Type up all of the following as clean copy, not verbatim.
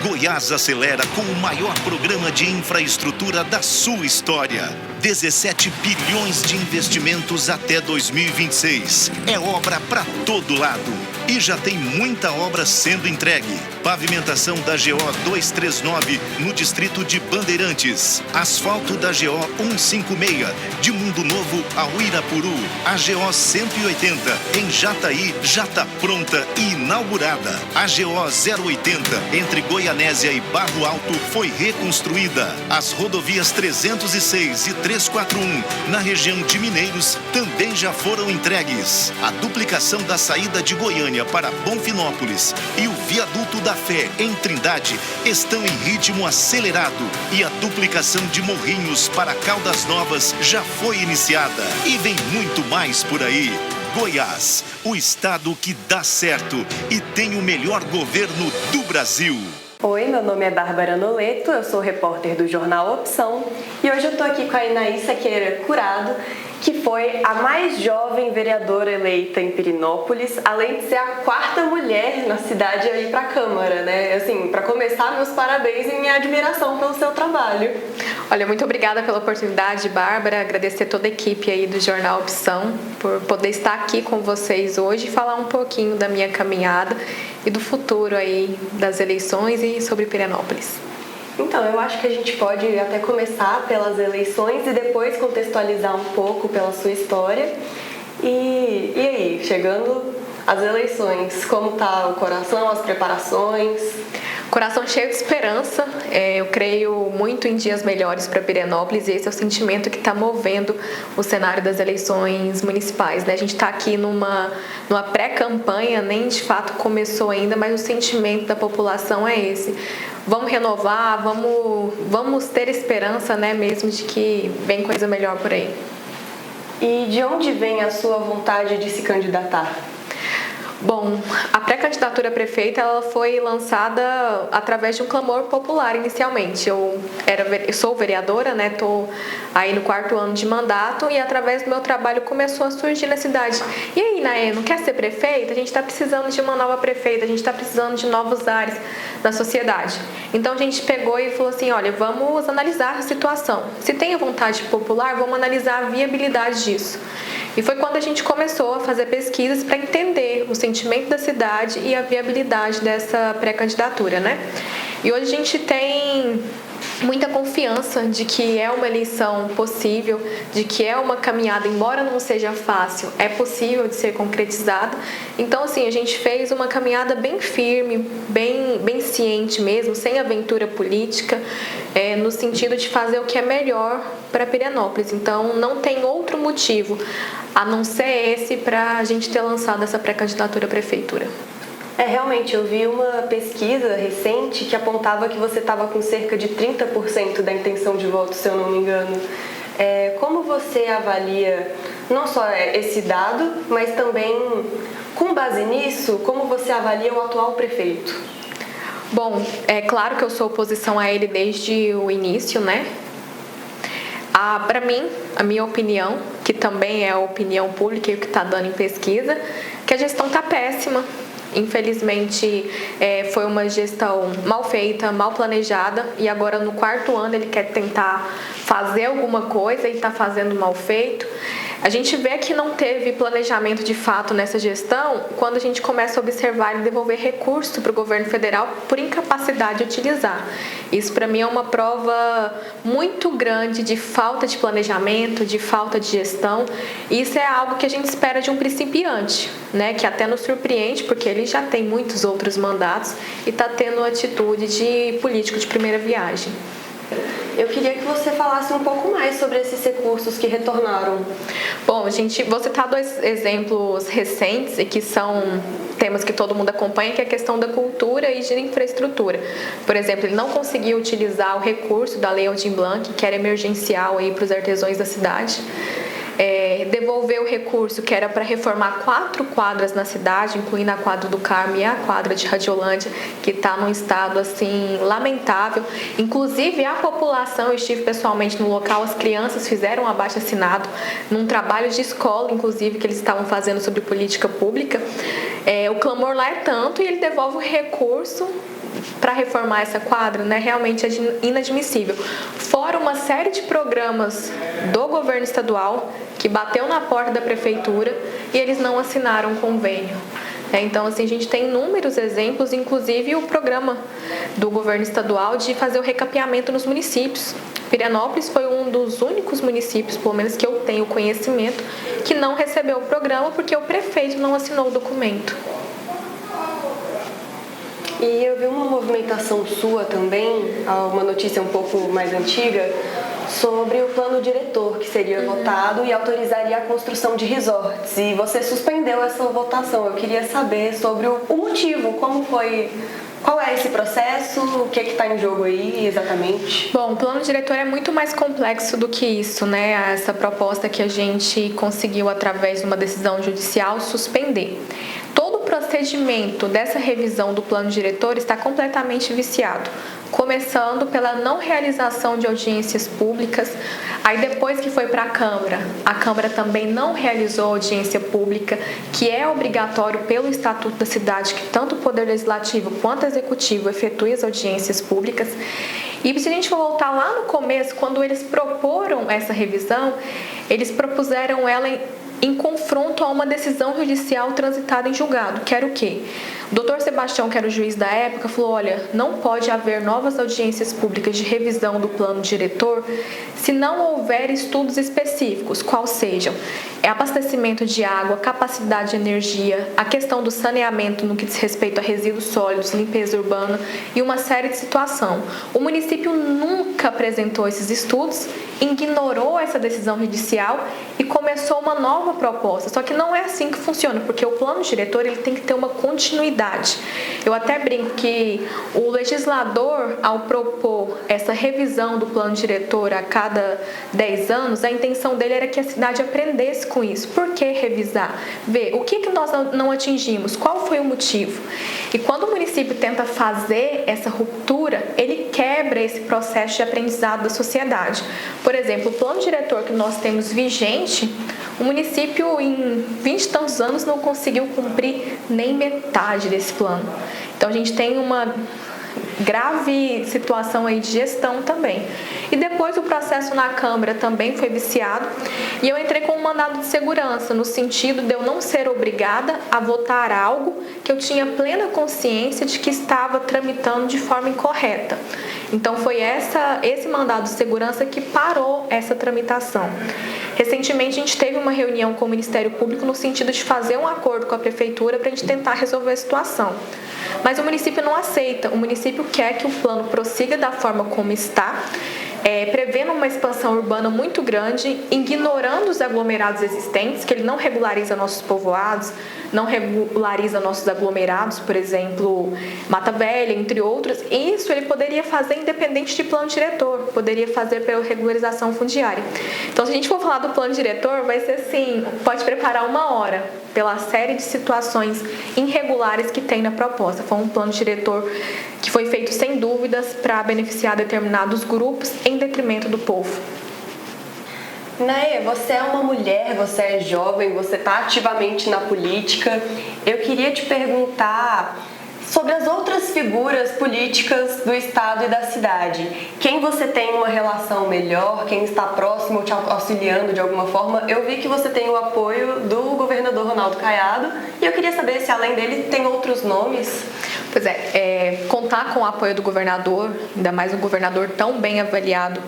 Goiás acelera com o maior programa de infraestrutura da sua história. 17 bilhões de investimentos até 2026. É obra para todo lado. E já tem muita obra sendo entregue. Pavimentação da GO 239 no distrito de Bandeirantes. Asfalto da GO 156 de Mundo Novo a Uirapuru. A GO 180 em Jataí já está pronta e inaugurada. A GO 080 entre Goianésia e Barro Alto foi reconstruída. As rodovias 306 e 341 na região de Mineiros também já foram entregues. A duplicação da saída de Goiânia para Bonfinópolis e o viaduto da Fé em Trindade estão em ritmo acelerado e a duplicação de Morrinhos para Caldas Novas já foi iniciada e vem muito mais por aí. Goiás, o estado que dá certo e tem o melhor governo do Brasil. Oi, meu nome é Bárbara Noleto, eu sou repórter do jornal Opção e hoje eu estou aqui com a Inaí Sequeira Curado, que foi a mais jovem vereadora eleita em Pirenópolis, além de ser a 4ª mulher na cidade a ir para a Câmara, né? Assim, para começar, meus parabéns e minha admiração pelo seu trabalho. Olha, muito obrigada pela oportunidade, Bárbara, agradecer toda a equipe aí do jornal Opção por poder estar aqui com vocês hoje e falar um pouquinho da minha caminhada e do futuro aí das eleições e sobre Pirenópolis. Então, eu acho que a gente pode até começar pelas eleições e depois contextualizar um pouco pela sua história. E aí, chegando às eleições, como está o coração, as preparações? Coração cheio de esperança, eu creio muito em dias melhores para Pirenópolis e esse é o sentimento que está movendo o cenário das eleições municipais, né? A gente está aqui numa pré-campanha, nem de fato começou ainda, mas o sentimento da população é esse. Vamos renovar, vamos ter esperança, né, mesmo de que vem coisa melhor por aí. E de onde vem a sua vontade de se candidatar? Bom, a pré-candidatura a prefeita ela foi lançada através de um clamor popular inicialmente. Eu sou vereadora, né? Estou aí no 4º ano de mandato e através do meu trabalho começou a surgir na cidade. E aí, Naê, não quer ser prefeita? A gente está precisando de uma nova prefeita, a gente está precisando de novos ares na sociedade. Então a gente pegou e falou assim, olha, vamos analisar a situação. Se tem a vontade popular, vamos analisar a viabilidade disso. E foi quando a gente começou a fazer pesquisas para entender o sentimento da cidade e a viabilidade dessa pré-candidatura, né? E hoje a gente tem muita confiança de que é uma eleição possível, de que é uma caminhada, embora não seja fácil, é possível de ser concretizada. Então, assim, a gente fez uma caminhada bem firme, bem ciente mesmo, sem aventura política, no sentido de fazer o que é melhor para Pirenópolis. Então, não tem outro motivo a não ser esse para a gente ter lançado essa pré-candidatura à prefeitura. Realmente, eu vi uma pesquisa recente que apontava que você estava com cerca de 30% da intenção de voto, se eu não me engano. Como você avalia não só esse dado, mas também, com base nisso, como você avalia o atual prefeito? Bom, é claro que eu sou oposição a ele desde o início, né? Para mim, a minha opinião, que também é a opinião pública e o que está dando em pesquisa, que a gestão está péssima. Infelizmente, foi uma gestão mal feita, mal planejada e agora no 4º ano ele quer tentar fazer alguma coisa e está fazendo mal feito. A gente vê que não teve planejamento de fato nessa gestão quando a gente começa a observar ele devolver recurso para o governo federal por incapacidade de utilizar. Isso para mim é uma prova muito grande de falta de planejamento, de falta de gestão. E isso é algo que a gente espera de um principiante, né? Que até nos surpreende porque ele já tem muitos outros mandatos e está tendo atitude de político de primeira viagem. Eu queria que você falasse um pouco mais sobre esses recursos que retornaram. Bom, vou citar 2 exemplos recentes e que são temas que todo mundo acompanha, que é a questão da cultura e de infraestrutura. Por exemplo, ele não conseguiu utilizar o recurso da Lei Aldir Blanc, que era emergencial para os artesãos da cidade. Devolver o recurso que era para reformar 4 quadras na cidade, incluindo a quadra do Carmo e a quadra de Radiolândia, que está num estado assim lamentável. Inclusive a população, eu estive pessoalmente no local, as crianças fizeram um abaixo-assinado num trabalho de escola, inclusive, que eles estavam fazendo sobre política pública. O clamor lá é tanto e ele devolve o recurso para reformar essa quadra, né, realmente é inadmissível. Fora uma série de programas do governo estadual que bateu na porta da prefeitura e eles não assinaram um convênio. Então, assim, a gente tem inúmeros exemplos, inclusive o programa do governo estadual de fazer o recapeamento nos municípios. Pirenópolis foi um dos únicos municípios, pelo menos que eu tenho conhecimento, que não recebeu o programa porque o prefeito não assinou o documento. E eu vi uma movimentação sua também, uma notícia um pouco mais antiga, sobre o plano diretor que seria votado e autorizaria a construção de resorts. E você suspendeu essa votação. Eu queria saber sobre o motivo, como foi, qual é esse processo, o que está em jogo aí exatamente? Bom, o plano diretor é muito mais complexo do que isso, né? Essa proposta que a gente conseguiu, através de uma decisão judicial, suspender. Todo o procedimento dessa revisão do plano diretor está completamente viciado, começando pela não realização de audiências públicas. Aí depois que foi para a Câmara também não realizou audiência pública, que é obrigatório pelo Estatuto da Cidade, que tanto o Poder Legislativo quanto o Executivo efetue as audiências públicas. E se a gente for voltar lá no começo, quando eles proporam essa revisão, eles propuseram ela em confronto a uma decisão judicial transitada em julgado, que era o quê? O doutor Sebastião, que era o juiz da época, falou, olha, não pode haver novas audiências públicas de revisão do plano diretor se não houver estudos específicos, quais sejam abastecimento de água, capacidade de energia, a questão do saneamento no que diz respeito a resíduos sólidos, limpeza urbana e uma série de situações. O município nunca apresentou esses estudos, ignorou essa decisão judicial e começou uma nova proposta. Só que não é assim que funciona, porque o plano diretor ele tem que ter uma continuidade. Eu até brinco que o legislador, ao propor essa revisão do plano diretor a cada 10 anos, a intenção dele era que a cidade aprendesse com isso. Por que revisar? Ver o que nós não atingimos, qual foi o motivo. E quando o município tenta fazer essa ruptura, ele quebra esse processo de aprendizado da sociedade. Por exemplo, o plano diretor que nós temos vigente, o município em 20 e tantos anos não conseguiu cumprir nem metade desse plano. Então a gente tem uma grave situação aí de gestão também. E depois o processo na Câmara também foi viciado e eu entrei com um mandado de segurança, no sentido de eu não ser obrigada a votar algo que eu tinha plena consciência de que estava tramitando de forma incorreta. Então foi esse mandado de segurança que parou essa tramitação. Recentemente a gente teve uma reunião com o Ministério Público no sentido de fazer um acordo com a Prefeitura para a gente tentar resolver a situação. Mas o município não aceita, o município quer que o plano prossiga da forma como está, prevendo uma expansão urbana muito grande, ignorando os aglomerados existentes, que ele não regulariza nossos povoados, não regulariza nossos aglomerados, por exemplo, Mata Velha, entre outros. Isso ele poderia fazer independente de plano diretor, poderia fazer pela regularização fundiária. Então, se a gente for falar do plano diretor, vai ser assim, pode preparar 1 hora, pela série de situações irregulares que tem na proposta. Foi um plano diretor que foi feito sem dúvidas para beneficiar determinados grupos em detrimento do povo. Naê, você é uma mulher, você é jovem, você está ativamente na política. Eu queria te perguntar sobre as outras figuras políticas do estado e da cidade. Quem você tem uma relação melhor, quem está próximo, te auxiliando de alguma forma? Eu vi que você tem o apoio do governador Ronaldo Caiado e eu queria saber se além dele tem outros nomes. Pois contar com o apoio do governador, ainda mais um governador tão bem avaliado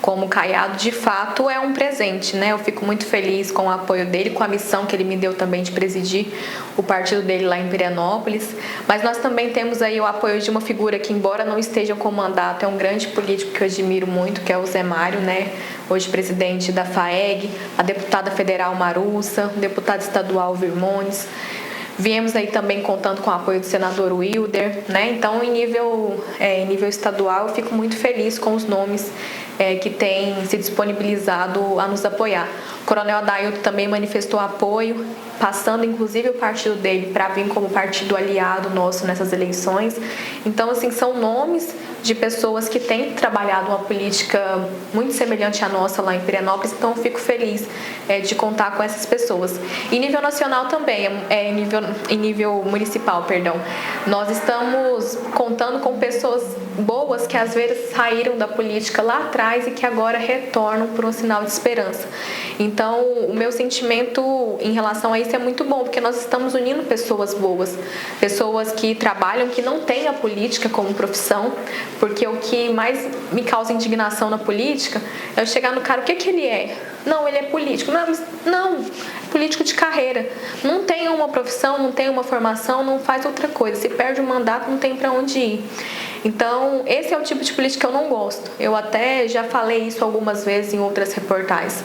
como o Caiado, de fato é um presente, né? Eu fico muito feliz com o apoio dele, com a missão que ele me deu também de presidir o partido dele lá em Pirenópolis. Mas nós também temos aí o apoio de uma figura que, embora não esteja com mandato, é um grande político que eu admiro muito, que é o Zé Mário, né? Hoje presidente da FAEG, a deputada federal Marussa, o deputado estadual Virmontes. Viemos aí também contando com o apoio do senador Wilder, né? Então, em nível estadual, eu fico muito feliz com os nomes que têm se disponibilizado a nos apoiar. O coronel Adailton também manifestou apoio passando inclusive o partido dele para vir como partido aliado nosso nessas eleições. Então, assim, são nomes de pessoas que têm trabalhado uma política muito semelhante à nossa lá em Pirenópolis, então eu fico feliz de contar com essas pessoas. Em nível nacional também, em nível municipal, perdão, nós estamos contando com pessoas boas que às vezes saíram da política lá atrás e que agora retornam por um sinal de esperança. Então, o meu sentimento em relação a isso é muito bom, porque nós estamos unindo pessoas boas, pessoas que trabalham, que não têm a política como profissão, porque o que mais me causa indignação na política é eu chegar no cara, o que ele é? Não, ele é político. Não, político de carreira. Não tem uma profissão, não tem uma formação, não faz outra coisa. Se perde o mandato, não tem para onde ir. Então, esse é o tipo de política que eu não gosto. Eu até já falei isso algumas vezes em outras reportagens.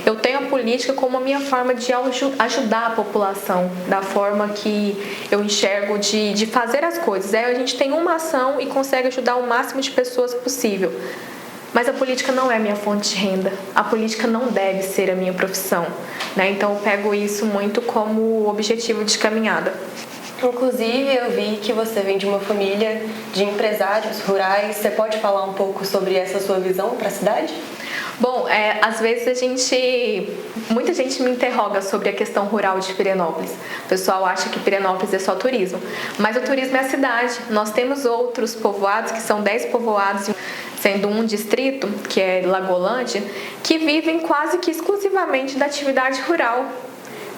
Eu tenho a política como a minha forma de ajudar a população, da forma que eu enxergo de fazer as coisas. A gente tem uma ação e consegue ajudar o máximo de pessoas possível. Mas a política não é minha fonte de renda. A política não deve ser a minha profissão, né? Então, eu pego isso muito como objetivo de caminhada. Inclusive, eu vi que você vem de uma família de empresários rurais. Você pode falar um pouco sobre essa sua visão para a cidade? Bom, às vezes muita gente me interroga sobre a questão rural de Pirenópolis. O pessoal acha que Pirenópolis é só turismo, mas o turismo é a cidade. Nós temos outros povoados, que são 10 povoados, sendo um distrito, que é Lagolândia, que vivem quase que exclusivamente da atividade rural.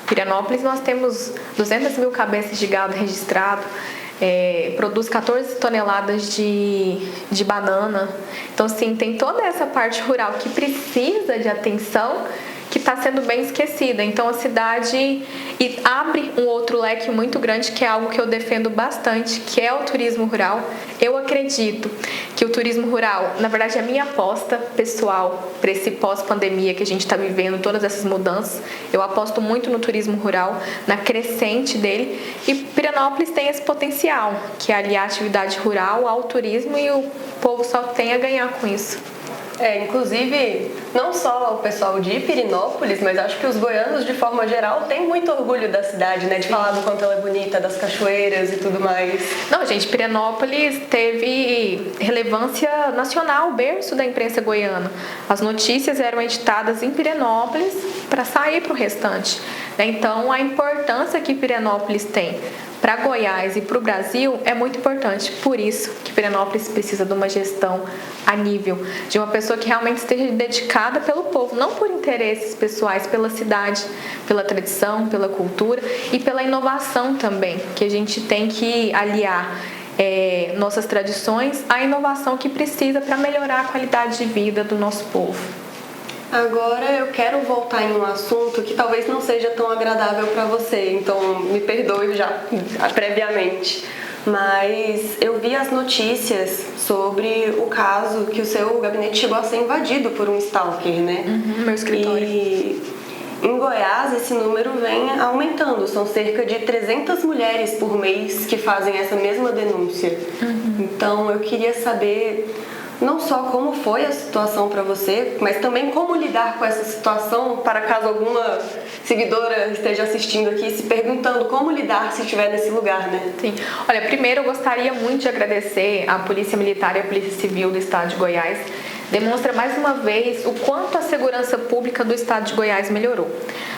Pirenópolis nós temos 200 mil cabeças de gado registrado, produz 14 toneladas de banana. Então, sim, tem toda essa parte rural que precisa de atenção, que está sendo bem esquecida. Então, a cidade abre um outro leque muito grande, que é algo que eu defendo bastante, que é o turismo rural. Eu acredito que o turismo rural, na verdade, é a minha aposta pessoal para esse pós-pandemia que a gente está vivendo, todas essas mudanças. Eu aposto muito no turismo rural, na crescente dele. E Pirenópolis tem esse potencial, que é aliar a atividade rural ao turismo, e o povo só tem a ganhar com isso. Inclusive, não só o pessoal de Pirenópolis, mas acho que os goianos, de forma geral, têm muito orgulho da cidade, né? De falar do quanto ela é bonita, das cachoeiras e tudo mais. Não, gente, Pirenópolis teve relevância nacional, berço da imprensa goiana. As notícias eram editadas em Pirenópolis para sair para o restante. Então, a importância que Pirenópolis tem para Goiás e para o Brasil é muito importante. Por isso que Pirenópolis precisa de uma gestão a nível de uma pessoa que realmente esteja dedicada pelo povo, não por interesses pessoais, pela cidade, pela tradição, pela cultura e pela inovação também, que a gente tem que aliar nossas tradições à inovação que precisa para melhorar a qualidade de vida do nosso povo. Agora eu quero voltar em um assunto que talvez não seja tão agradável para você, então me perdoe já previamente. Mas eu vi as notícias sobre o caso que o seu gabinete chegou a ser invadido por um stalker, né? Meu escritório. E em Goiás esse número vem aumentando, são cerca de 300 mulheres por mês que fazem essa mesma denúncia. Então eu queria saber não só como foi a situação para você, mas também como lidar com essa situação, para caso alguma seguidora esteja assistindo aqui se perguntando como lidar se estiver nesse lugar, né? Sim. Olha, primeiro eu gostaria muito de agradecer à Polícia Militar e à Polícia Civil do Estado de Goiás. Demonstra mais uma vez o quanto a segurança pública do Estado de Goiás melhorou.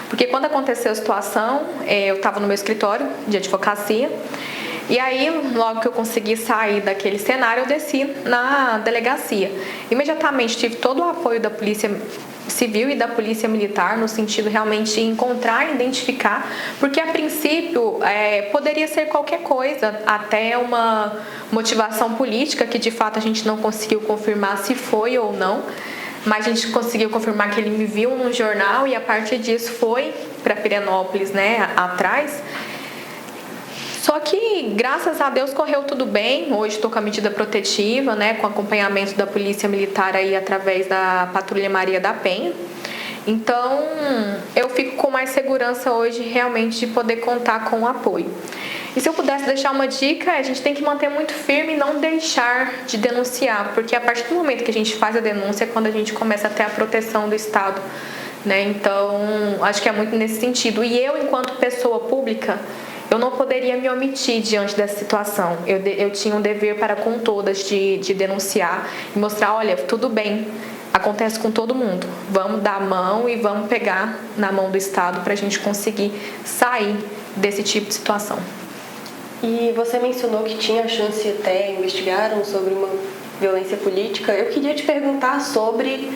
Porque quando aconteceu a situação, eu estava no meu escritório de advocacia. E aí, logo que eu consegui sair daquele cenário, eu desci na delegacia. Imediatamente tive todo o apoio da Polícia Civil e da Polícia Militar, no sentido realmente de encontrar e identificar, porque a princípio poderia ser qualquer coisa, até uma motivação política, que de fato a gente não conseguiu confirmar se foi ou não, mas a gente conseguiu confirmar que ele me viu num jornal e a partir disso foi para Pirenópolis, né, atrás. Só que, graças a Deus, correu tudo bem. Hoje estou com a medida protetiva, né, com acompanhamento da Polícia Militar aí através da Patrulha Maria da Penha. Então, eu fico com mais segurança hoje realmente de poder contar com o apoio. E se eu pudesse deixar uma dica, a gente tem que manter muito firme e não deixar de denunciar, porque a partir do momento que a gente faz a denúncia é quando a gente começa a ter a proteção do Estado, né? Então, acho que é muito nesse sentido. E eu, enquanto pessoa pública, eu não poderia me omitir diante dessa situação. Eu tinha um dever para com todas de denunciar e mostrar, olha, tudo bem, acontece com todo mundo. Vamos dar a mão e vamos pegar na mão do Estado para a gente conseguir sair desse tipo de situação. E você mencionou que tinha chance até, investigaram sobre uma violência política. Eu queria te perguntar sobre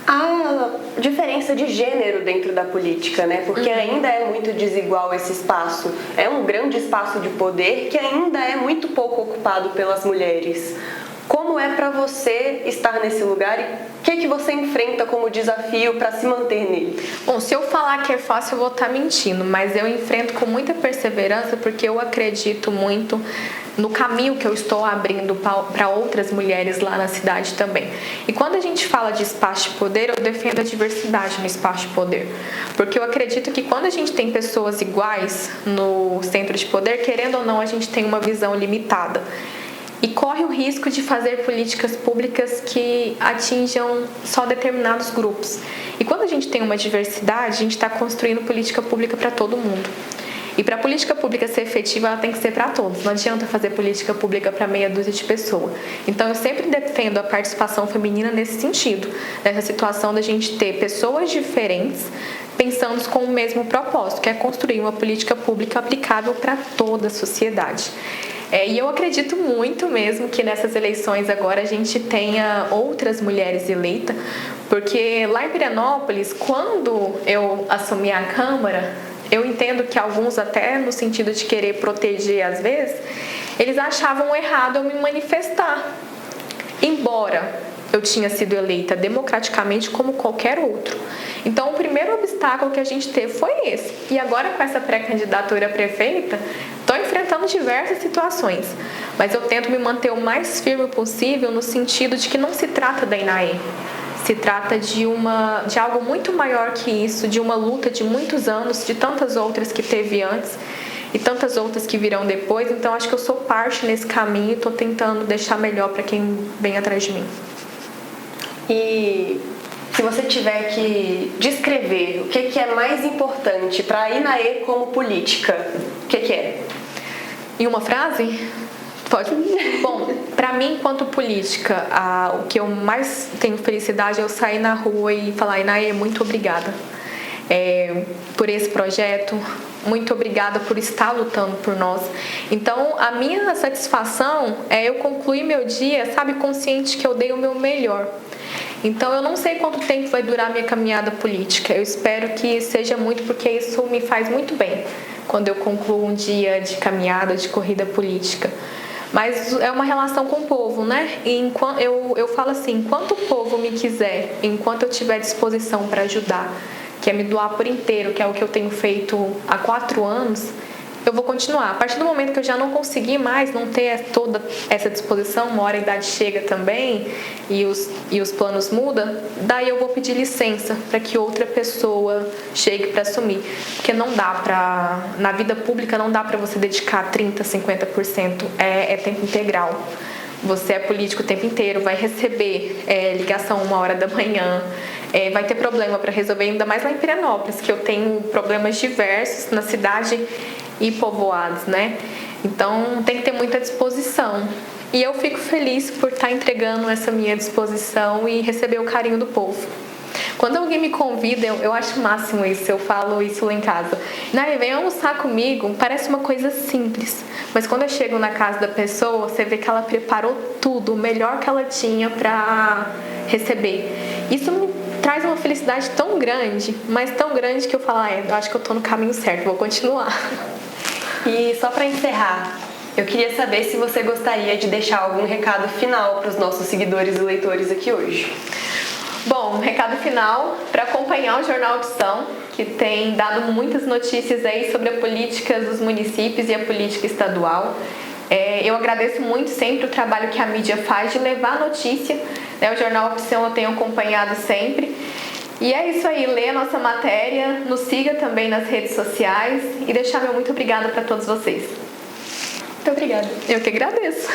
a diferença de gênero dentro da política, né? Porque ainda é muito desigual esse espaço. É um grande espaço de poder que ainda é muito pouco ocupado pelas mulheres. Como é para você estar nesse lugar e o que você enfrenta como desafio para se manter nele? Bom, se eu falar que é fácil, eu vou estar mentindo, mas eu enfrento com muita perseverança porque eu acredito muito no caminho que eu estou abrindo para outras mulheres lá na cidade também. E quando a gente fala de espaço de poder, eu defendo a diversidade no espaço de poder. Porque eu acredito que quando a gente tem pessoas iguais no centro de poder, querendo ou não, a gente tem uma visão limitada. E corre o risco de fazer políticas públicas que atinjam só determinados grupos. E quando a gente tem uma diversidade, a gente está construindo política pública para todo mundo. E para a política pública ser efetiva, ela tem que ser para todos. Não adianta fazer política pública para meia dúzia de pessoas. Então, eu sempre defendo a participação feminina nesse sentido. Nessa situação da gente ter pessoas diferentes pensando com o mesmo propósito, que é construir uma política pública aplicável para toda a sociedade. E eu acredito muito mesmo que nessas eleições agora a gente tenha outras mulheres eleitas, porque lá em Pirenópolis, quando eu assumi a Câmara, eu entendo que alguns, até no sentido de querer proteger às vezes, eles achavam errado eu me manifestar. Embora eu tinha sido eleita democraticamente como qualquer outro. Então, o primeiro obstáculo que a gente teve foi esse. E agora, com essa pré-candidatura a prefeita, estou enfrentando diversas situações. Mas eu tento me manter o mais firme possível no sentido de que não se trata da INAE. Se trata de algo muito maior que isso, de uma luta de muitos anos, de tantas outras que teve antes e tantas outras que virão depois. Então, acho que eu sou parte nesse caminho e estou tentando deixar melhor para quem vem atrás de mim. E se você tiver que descrever o que é mais importante para a INAE como política, o que é? Em uma frase? Pode. Bom, para mim, enquanto política, o que eu mais tenho felicidade é eu sair na rua e falar: INAE, muito obrigada por esse projeto, muito obrigada por estar lutando por nós. Então, a minha satisfação é eu concluir meu dia, sabe, consciente que eu dei o meu melhor. Então, eu não sei quanto tempo vai durar a minha caminhada política. Eu espero que seja muito, porque isso me faz muito bem quando eu concluo um dia de caminhada, de corrida política. Mas é uma relação com o povo, né? E eu falo assim, enquanto o povo me quiser, enquanto eu tiver disposição para ajudar, que é me doar por inteiro, que é o que eu tenho feito há 4 anos, eu vou continuar. A partir do momento que eu já não conseguir mais, não ter toda essa disposição, uma hora a idade chega também e os planos mudam, daí eu vou pedir licença para que outra pessoa chegue para assumir. Porque não dá na vida pública não dá para você dedicar 30%, 50%, é tempo integral. Você é político o tempo inteiro, vai receber ligação 1h da manhã, vai ter problema para resolver, ainda mais lá em Pirenópolis, que eu tenho problemas diversos na cidade e povoados, né? Então tem que ter muita disposição. E eu fico feliz por estar entregando essa minha disposição e receber o carinho do povo. Quando alguém me convida, eu acho o máximo isso, eu falo isso lá em casa. Nai, vem almoçar comigo, parece uma coisa simples. Mas quando eu chego na casa da pessoa, você vê que ela preparou tudo, o melhor que ela tinha para receber. Isso me traz uma felicidade tão grande, mas tão grande que eu falo, eu acho que eu tô no caminho certo, vou continuar. E só para encerrar, eu queria saber se você gostaria de deixar algum recado final para os nossos seguidores e leitores aqui hoje. Bom, recado final para acompanhar o Jornal Opção, que tem dado muitas notícias aí sobre a política dos municípios e a política estadual. Eu agradeço muito sempre o trabalho que a mídia faz de levar a notícia, né? O Jornal Opção eu tenho acompanhado sempre. E é isso aí, lê a nossa matéria, nos siga também nas redes sociais e deixar meu muito obrigada para todos vocês. Muito obrigada. Eu que agradeço.